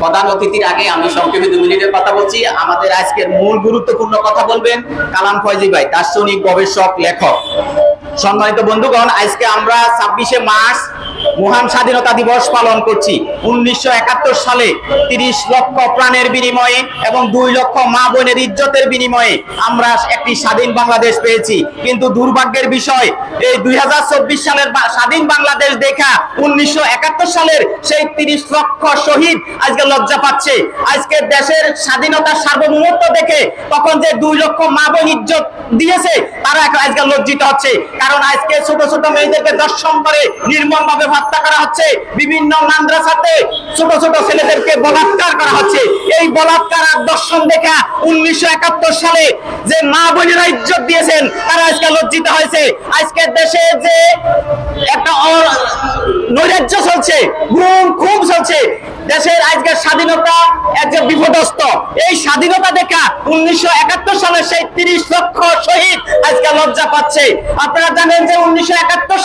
প্রধান অতিথির আগে আমি সংক্ষেপে 2 মিনিটের কথা বলছি। আমাদের আজকের মূল গুরুত্বপূর্ণ কথা বলবেন কালাম ফয়জী ভাই, দার্শনিক, গবেষক, লেখক। সম্মানিত বন্ধুগণ, আজকে আমরা 26শে মার্চ মহান স্বাধীনতা দিবস পালন করছি। 1971 সালে 30 লক্ষ প্রাণের বিনিময়ে এবং 2 লক্ষ মা বোনের ইজ্জতের বিনিময়ে আমরা একটি স্বাধীন বাংলাদেশ পেয়েছি। কিন্তু দুর্ভাগ্যের বিষয়, এই 2024 সালের স্বাধীন বাংলাদেশ দেখা 1971 সালের সেই 30 লক্ষ শহীদ আজকে লজ্জা পাচ্ছে। আজকে দেশের স্বাধীনতার সার্বভৌমত্ব দেখে তখন যে 2 লক্ষ মা বোন ইজ্জত দিয়েছে তারা আজকে লজ্জিত হচ্ছে। কারণ আজকে ছোট ছোট মেয়েদেরকে দর্শন করে নির্মমভাবে হত্যা করা হচ্ছে। বিভিন্ন মাদ্রাসাতে ছোট ছোট ছেলেদেরকে বলাৎকার করা হচ্ছে। এই বলাৎকার আর দর্শন দেখা 1971 সালে যে মা বোনেরা ইজ্জত দিয়েছেন তারা আজকে লজ্জিত হয়েছে। আজকে দেশে যে একটা নৈরাজ্য চলছে, গুম খুন চলছে, দেশের আজকের স্বাধীনতা একজন বিপদস্ত। এই স্বাধীনতা দেখা 1971 সালে সেই 30 লক্ষ শহীদ আজকে লজ্জা পাচ্ছে। আপনারা জানেন যে 1971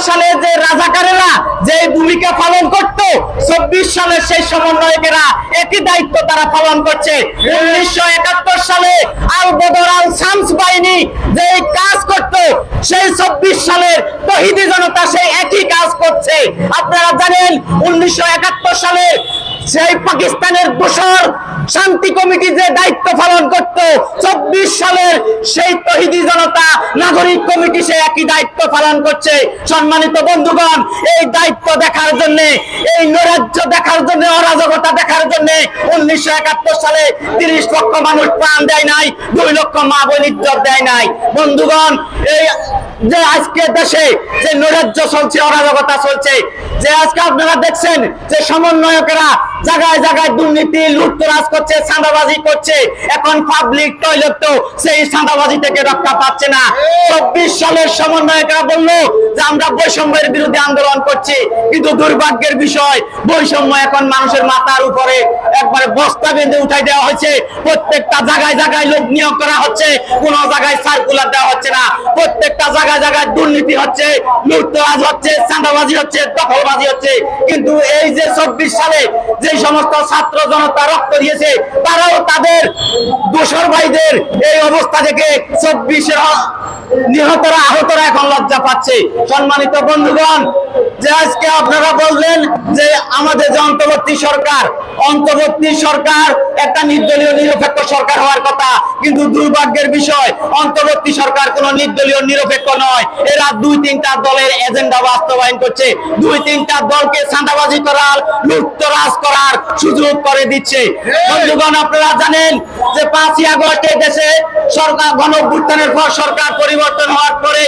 সালে যে রাজাকারেরা যে ভূমিকা পালন করত, 24 সালে সেই সমন্বয়কেরা একই দায়িত্ব তারা পালন করছে। 1971 সালে আল বদর আল শামস বাহিনী যে কাজ করত, সেই 24 সালের তহিদি জনতা সেই একই কাজ করছে। আপনারা জানেন 1971 সালে সেই পাকিস্তানের দোসর শান্তি কমিটি যে দায়িত্ব পালন করত, 24 সালের সেই তহিদি জনতা নাগরিক কমিটি সে একই দায়িত্ব পালন করছে। সম্মানিত বন্ধুগণ, এই দায়িত্ব দেখার জন্য, এই নৈরাজ্য দেখার জন্য, অরাজকতা দেখার জন্য 1971 সালে 30 লক্ষ মানুষ প্রাণ দেয় নাই, 2 লক্ষ মা বোন ইজ্জত দেয় নাই। বন্ধুগণ, এই যে আজকে দেশে যে নৈরাজ্য চলছে, অরাজকতা চলছে, যে আজকে আপনারা দেখছেন যে সমন্বয়কেরা জায়গায় জায়গায় দুর্নীতি, লুটতরাজ করছে, চাঁদাবাজি করছে। এখন পাবলিক টয়লেট তো সেই চাঁদাবাজি থেকে রক্ষা পাচ্ছে না। 24 সালের সমন্বয়কেরা বললো যে আমরা বৈষম্যের বিরুদ্ধে আন্দোলন করছি, কিন্তু দুর্ভাগ্যের বিষয় বৈষম্য এখন মানুষের মাথার উপরে একবারে বস্তা বেঁধে উঠাই দেওয়া হয়েছে। প্রত্যেকটা জায়গায় জায়গায় লোক নিয়োগ করা হচ্ছে, কোনো জায়গায় সার্কুলার দেওয়া হচ্ছে না। প্রত্যেকটা জায়গায় জায়গায় দুর্নীতি হচ্ছে, লুটতরাজ হচ্ছে, চাঁদাবাজি হচ্ছে, দখলবাজি হচ্ছে। কিন্তু এই যে 24 সালে যে সমস্ত ছাত্র জনতা রক্ত দিয়েছে, তারাও তাদের দোসর ভাইদের এই অবস্থা দেখে 24-এর নিহতরা, আহতরা এখন লজ্জা পাচ্ছে। সম্মানিত বন্ধুগণ, যে আজকে আপনারা বললেন যে আমাদের যে অন্তর্বর্তী সরকার একটা নির্দলীয় নিরপেক্ষ সরকার হওয়ার কথা, কিন্তু দুর্ভাগ্যের বিষয় অন্তর্বর্তী সরকার কোন নির্দলীয় নিরপেক্ষ নয়। এরা 2-3টা দলের এজেন্ডা বাস্তবায়ন করছে, 2-3টা দলকে চাঁদাবাজি করার, লুটতরাজ করার সুযোগ করে দিচ্ছে। বন্ধুগণ, আপনারা জানেন যে 5ই আগস্টে দেশে সরকার গণঅভ্যুত্থানের পর সরকার পরিবর্তন হওয়ার পরে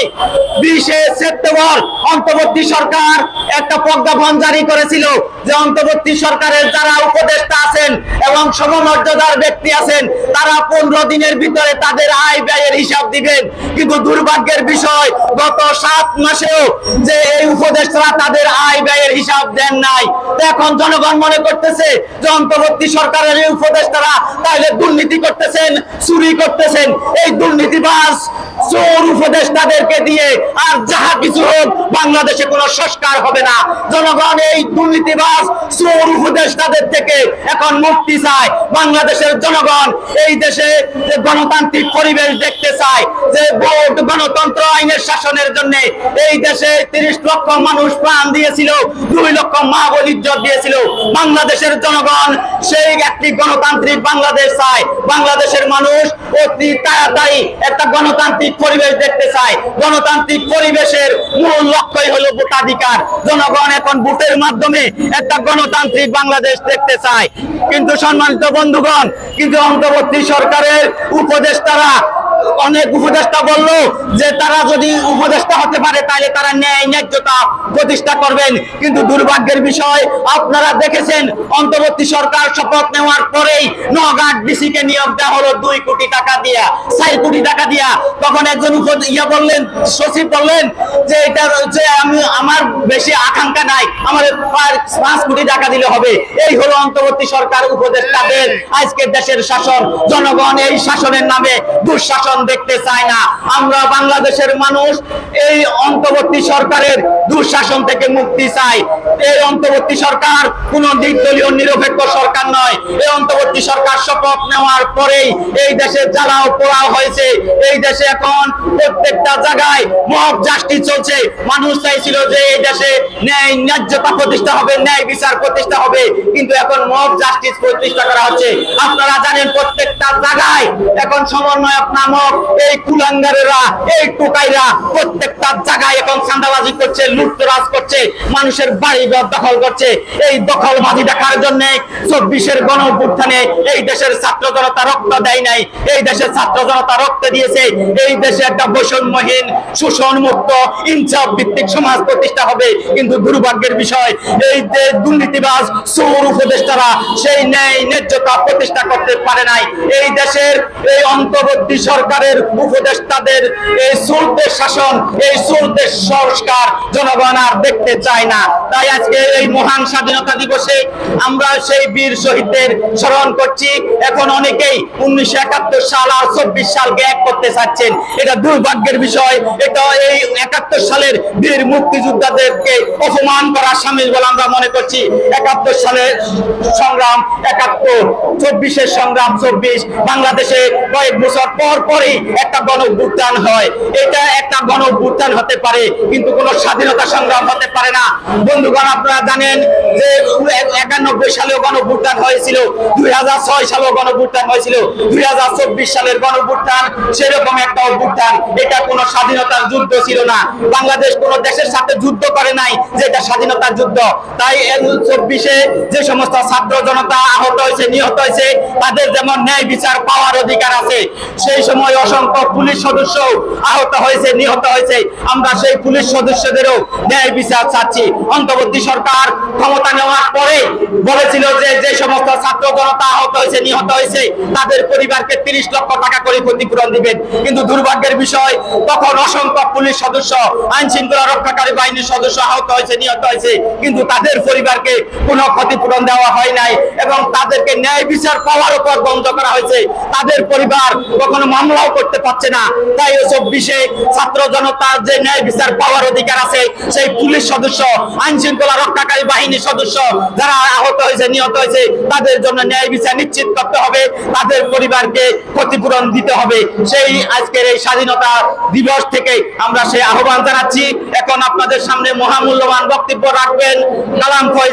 20শে সেপ্টেম্বর অন্তর্বর্তী সরকার একটা প্রজ্ঞাপন জারি করেছিল যে অন্তর্বর্তী সরকারের যারা উপদেষ্টা আছেন এবং সমমর্যাদার ব্যক্তি আছেন তারা 15 দিনের ভিতরে তাদের আয় ব্যয়ের হিসাব দিবেন। কিন্তু দুর্ভাগ্যের বিষয় গত 7 মাসেও যে এই উপদেষ্টারা তাদের আয় ব্যয়ের হিসাব দেন নাই। এখন জনগণ মনে করতেছে যে অন্তর্বর্তী সরকারের এই উপদেষ্টারা তাহলে দুর্নীতি করতেছেন, চুরি করতেছেন। এই দুর্নীতিবাজ চোর উপদেষ্টাদেরকে দিয়ে আর যাহা কিছু হোক বাংলাদেশে কোনো সংস্কার হবে না। জনগণ এই দুর্নীতিবাজ চোর উপদেষ্টাদের থেকে এখন মুক্তি চায়। বাংলাদেশের জনগণ এই দেশে যে গণতান্ত্রিক পরিবেশ দেখতে চায়, যে ভোট, গণতন্ত্র, আইনের শাসনের জন্য এই দেশে 30 লক্ষ মানুষ প্রাণ দিয়েছিল, 2 লক্ষ মা বোন ইজ্জত দিয়েছিল। বাংলাদেশের জনগণ সেই একটি গণতান্ত্রিক বাংলাদেশ চায়। বাংলাদেশের মানুষ অতি তাড়াতাড়ি একটা গণতান্ত্রিক পরিবেশ দেখতে চায়। গণতান্ত্রিক পরিবেশের মূল লক্ষ্যই হলো ভোটাধিকার। জনগণ এখন ভোটের মাধ্যমে একটা গণতান্ত্রিক বাংলাদেশ দেখতে চায়। কিন্তু সম্মানিত বন্ধুগণ, কিন্তু অন্তর্বর্তী সরকারের উপদেষ্টারা, অনেক উপদেষ্টা বলল যে তারা যদি উপদেষ্টা হতে পারে তাহলে তারা ন্যায় ন্যায্যতা প্রতিষ্ঠা করবেন। কিন্তু দুর্ভাগ্যের বিষয় আপনারা দেখেছেন অন্তর্বর্তী সরকার শপথ নেওয়ার পরেই নওগাঁ ডিসি কে নিয়োগ দেওয়া হলো 2 কোটি টাকা দিয়া, 4 কোটি টাকা দিয়া। তখন একজন সচিব বললেন যে এটা যে আমার বেশি আকাঙ্ক্ষা নাই, আমাদের 5 কোটি টাকা দিলে হবে। এই হলো অন্তর্বর্তী সরকার উপদেষ্টাদের আজকের দেশের শাসন। জনগণ এই শাসনের নামে দুঃশাসন দেখতে চায় না। আমরা বাংলাদেশের মানুষ এই অন্তর্বর্তী সরকারের দুঃশাসন থেকে মুক্তি চাই। এই অন্তর্বর্তী সরকার কোন নির্দলীয় নিরপেক্ষ সরকার নয়। এই অন্তর্বর্তী সরকার শপথ নেওয়ার পরেই এই দেশে জ্বালাও পোড়াও হয়েছে। এই দেশে এখন প্রত্যেকটা জায়গায় মব জাস্টিস চলছে। মানুষ চাইছিল যে এই দেশে ন্যায্যতা প্রতিষ্ঠা হবে, ন্যায় বিচার প্রতিষ্ঠা হবে, কিন্তু এখন মব জাস্টিস প্রতিষ্ঠা করা হচ্ছে। আপনারা জানেন প্রত্যেকটা জায়গায় এখন সমন্বয়ক নামক এই কুলাঙ্গারেরা, এই টোকাইরা প্রত্যেকটা জায়গায় এখন চাঁদাবাজি করছে, লুটতরাজ করছে, মানুষের বাড়ি ঘর দখল করছে। এই দখলবাজি দেখার জন্য 24-এর গণঅভ্যুত্থানে এই দেশের ছাত্র জনতা রক্ত দেয় নাই। এই দেশের ছাত্র জনতা রক্ত দিয়েছে। এই দেশে একটা বৈষম্যহীন, শোষণ মুক্ত, ইনসাফ ভিত্তিক সমাজ প্রতিষ্ঠা হবে। কিন্তু দুর্ভাগ্যের বিষয়, এই যে দুর্নীতিবাজ চোর উপদেষ্টারা সেই ন্যায্যতা প্রতিষ্ঠা করতে পারে নাই। এই দেশের এই অন্তর্বর্তী সরকারের উপদেষ্টাদের এই চোরদের শাসন, এই চোরদের সংস্কার জনগণ আর দেখতে চায় না। তাই আজকে এই মহান স্বাধীনতা দিবসে আমরা সেই বীর শহীদদের স্মরণ করছি। এখন অনেকেই 1971 সাল আর 24 সালকে এক করতে চাচ্ছেন। এটা দুর্ভাগ্যের বিষয়। এটা এই 71 সালের বীর মুক্তিযোদ্ধাদেরকে অপমান করার শামিল বলে আমরা মনে করছি। 71 সালের সংগ্রাম 71, 24-এর সংগ্রাম 24। বাংলাদেশে কয়েক বছর পর পরই একটা গণঅভ্যুত্থান হয়। এটা একটা গণঅভ্যুত্থান হতে পারে, কিন্তু কোনো স্বাধীনতা সংগ্রাম হতে পারে না। বন্ধুগণ, আপনারা জানেন যে 91 সালেও গণঅভ্যুত্থান হয়েছিল, 2006 সালেও গণঅভ্যুত্থান হয়েছিল, 2024 সালের গণঅভ্যুত্থান সেরকম একটা অভ্যুত্থান। এটা কোনো স্বাধীনতার যুদ্ধ ছিল না। বাংলাদেশ কোনো দেশের সাথে যুদ্ধ করে নাই যে এটা স্বাধীনতার যুদ্ধ। তাই 24-এ যে সমস্ত ছাত্র জনতা আহত হয়েছে, নিহত হয়েছে, তাদের যেমন ন্যায় বিচার পাওয়ার অধিকার আছে, সেই সময় অসংখ্য পুলিশ সদস্য আহত হয়েছে, নিহত হয়েছে। আমরা সেই পুলিশ সদস্যদেরও ন্যায় বিচার চাচ্ছি। অন্তর্বর্তী সরকার ক্ষমতা নেওয়ার পরে বলেছিল যে যে সমস্ত ছাত্র জনতা আহত হয়েছে, নিহত হয়েছে, তাদের পরিবারকে 30 লক্ষ টাকা করে ক্ষতিপূরণ দিবেন। কিন্তু দুর্ভাগ্যের বিষয়, তখন অসংখ্য পুলিশ সদস্য, আইন শৃঙ্খলা রক্ষাকারী বাহিনীর সদস্য আহত হয়েছে, নিহত হয়েছে, কিন্তু তাদের পরিবারকে কোনো ক্ষতিপূরণ দেওয়া হয় নাই এবং তাদেরকে ন্যায় বিচার পাওয়ার উপর বন্ধ করা হয়েছে। তাদের পরিবার কখনো মামলাও করতে পারছে না। তাই 24-এ ছাত্র জনতার যে ন্যায় বিচার পাওয়ার অধিকার আছে, সেই পুলিশ সদস্য, আইন শৃঙ্খলা রক্ষাকারী বাহিনীর সদস্য যারা আহত হয়েছে, নিহত হয়েছে, তাদের জন্য ন্যায় বিচার নিশ্চিত করতে হবে, তাদের পরিবারকে ক্ষতিপূরণ দিতে হবে। সেই আজকের এই স্বাধীনতা দিবস থেকে আমরা সেই আহ্বান জানাচ্ছি। এখন আপনাদের সামনে মহামূল্যবান বক্তব্য রাখবেন কালাম ফয়েজ।